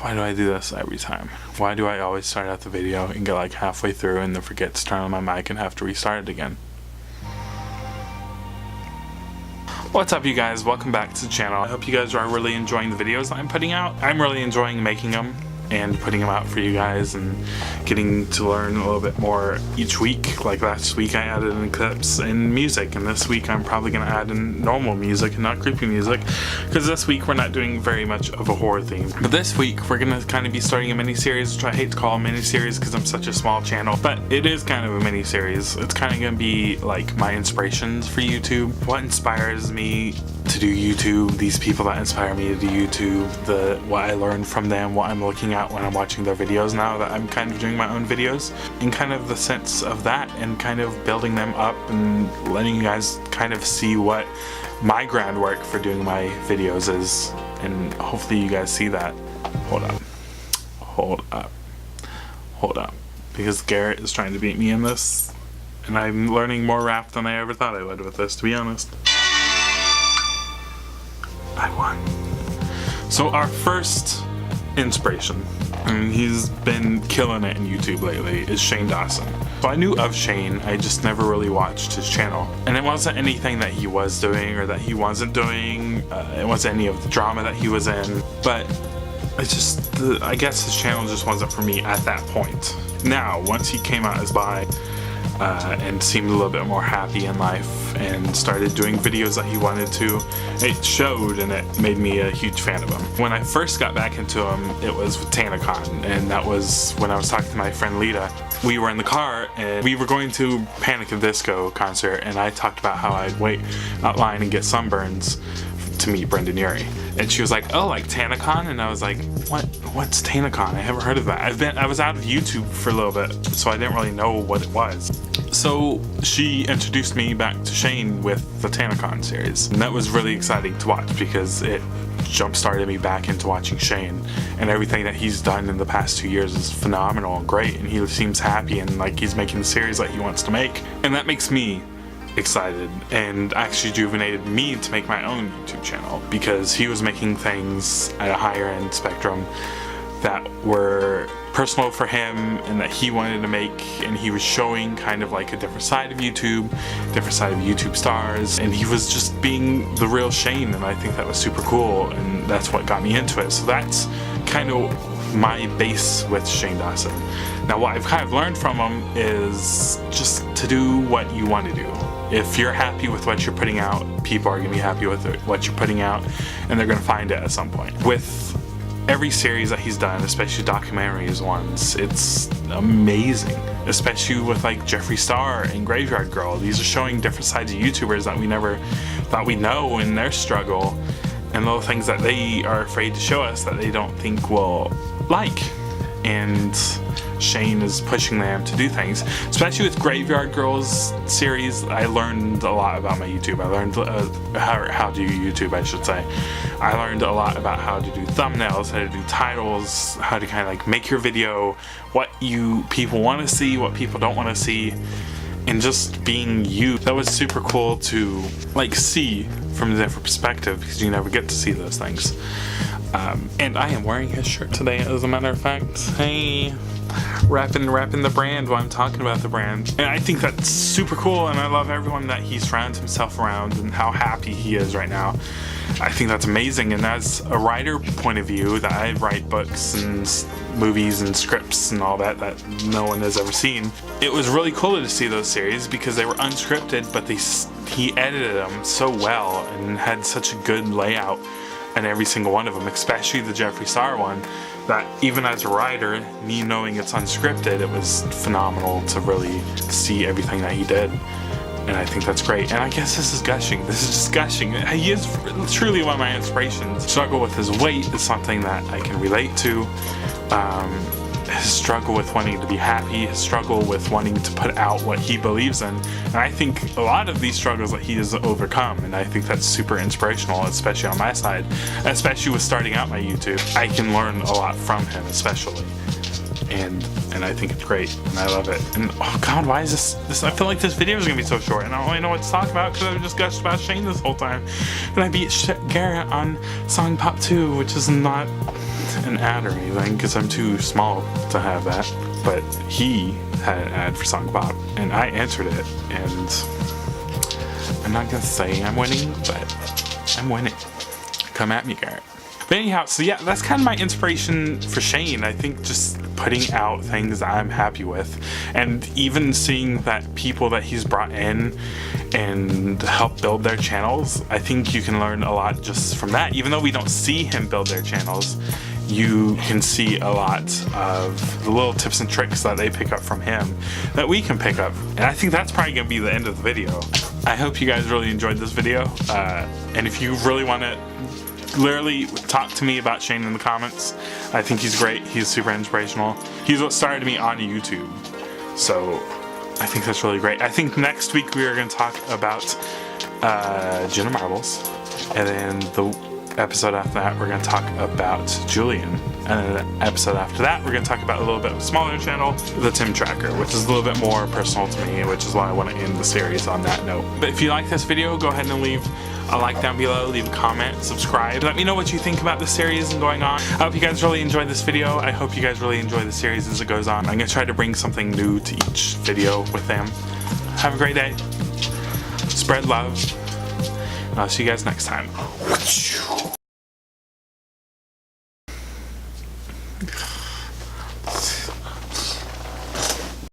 Why do I do this every time? Why do I always start out the video and get like halfway through and then forget to turn on my mic and have to restart it again? What's up, you guys? Welcome back to the channel. I hope you guys are really enjoying the videos that I'm putting out. I'm really enjoying making them and putting them out for you guys and getting to learn a little bit more each week. Like last week I added in clips and music, and this week I'm probably going to add in normal music and not creepy music, because this week we're not doing very much of a horror theme. But this week we're going to kind of be starting a mini-series, which I hate to call a mini-series because I'm such a small channel, but it is kind of a mini-series. It's kind of going to be like my inspirations for YouTube, what inspires me to do YouTube, these people that inspire me to do YouTube, what I learned from them, what I'm looking at when I'm watching their videos now that I'm kind of doing my own videos, and kind of the sense of that, and kind of building them up and letting you guys kind of see what my groundwork for doing my videos is, and hopefully you guys see that. Hold up, because Garrett is trying to beat me in this, and I'm learning more rap than I ever thought I would with this, to be honest. I won. So our first inspiration, and he's been killing it in YouTube lately, is Shane Dawson. So I knew of Shane, I just never really watched his channel. And it wasn't anything that he was doing or that he wasn't doing, it wasn't any of the drama that he was in, but it's just, I guess his channel just wasn't for me at that point. Now, once he came out as bi, and seemed a little bit more happy in life and started doing videos that he wanted to, it showed, and it made me a huge fan of him. When I first got back into him, it was with TanaCon, and that was when I was talking to my friend Lita. We were in the car and we were going to Panic at the Disco concert, and I talked about how I'd wait outline and get sunburns to meet Brendan Urie. And she was like, oh, like TanaCon? And I was like, what's TanaCon? I haven't heard of that. I was out of YouTube for a little bit, so I didn't really know what it was. So she introduced me back to Shane with the TanaCon series, and that was really exciting to watch because it jump-started me back into watching Shane, and everything that he's done in the past 2 years is phenomenal and great, and he seems happy and like he's making the series that he wants to make, and that makes me excited and actually rejuvenated me to make my own YouTube channel, because he was making things at a higher end spectrum that were personal for him and that he wanted to make, and he was showing kind of like a different side of YouTube, different side of YouTube stars, and he was just being the real Shane, and I think that was super cool, and that's what got me into it. So that's kind of my base with Shane Dawson. Now what I've kind of learned from him is just to do what you want to do. If you're happy with what you're putting out, people are going to be happy with what you're putting out, and they're going to find it at some point. With every series that he's done, especially documentaries ones, it's amazing. Especially with like Jeffree Star and Graveyard Girl. These are showing different sides of YouTubers that we never thought we'd know, and their struggle, and little things that they are afraid to show us that they don't think we'll like. And Shane is pushing them to do things, especially with Graveyard Girls series. I learned a lot about my YouTube. I learned how to do YouTube, I should say. I learned a lot about how to do thumbnails, how to do titles, how to kind of like make your video, what people want to see, what people don't want to see, and just being you. That was super cool to like see from a different perspective, because you never get to see those things. And I am wearing his shirt today, as a matter of fact. Hey, rapping the brand while I'm talking about the brand. And I think that's super cool, and I love everyone that he surrounds himself around and how happy he is right now. I think that's amazing, and as a writer point of view, that I write books and movies and scripts and all that no one has ever seen, it was really cool to see those series because they were unscripted, but he edited them so well and had such a good layout in every single one of them, especially the Jeffree Star one, that even as a writer, me knowing it's unscripted, it was phenomenal to really see everything that he did. And I think that's great. And I guess this is gushing. This is just gushing. He is truly one of my inspirations. Struggle with his weight is something that I can relate to. His struggle with wanting to be happy, his struggle with wanting to put out what he believes in. And I think a lot of these struggles that he has overcome, and I think that's super inspirational, especially on my side, especially with starting out my YouTube. I can learn a lot from him, especially. And I think it's great, and I love it. And oh god, why is this I feel like this video is gonna be so short, and I don't really know what to talk about because I've just gushed about Shane this whole time. And I beat Garrett on Song Pop 2, which is not an ad or anything because I'm too small to have that, but he had an ad for Song Pop, and I answered it, and I'm not gonna say I'm winning, but I'm winning. Come at me, Garrett. But anyhow, so yeah, that's kind of my inspiration for Shane. I think just putting out things that I'm happy with, and even seeing that people that he's brought in and help build their channels, I think you can learn a lot just from that. Even though we don't see him build their channels, you can see a lot of the little tips and tricks that they pick up from him that we can pick up. And I think that's probably gonna be the end of the video. I hope you guys really enjoyed this video, and if you really want to literally talk to me about Shane in the comments, I think he's great. He's super inspirational. He's what started me on YouTube, so I think that's really great. I think next week we are going to talk about Jenna Marbles, and then the episode after that we're going to talk about Julian, and then the episode after that we're going to talk about a little bit smaller channel, the Tim Tracker, which is a little bit more personal to me, which is why I want to end the series on that note. But if you like this video, go ahead and leave a like down below, leave a comment, subscribe. Let me know what you think about this series and going on. I hope you guys really enjoyed this video. I hope you guys really enjoy the series as it goes on. I'm going to try to bring something new to each video with them. Have a great day. Spread love. And I'll see you guys next time.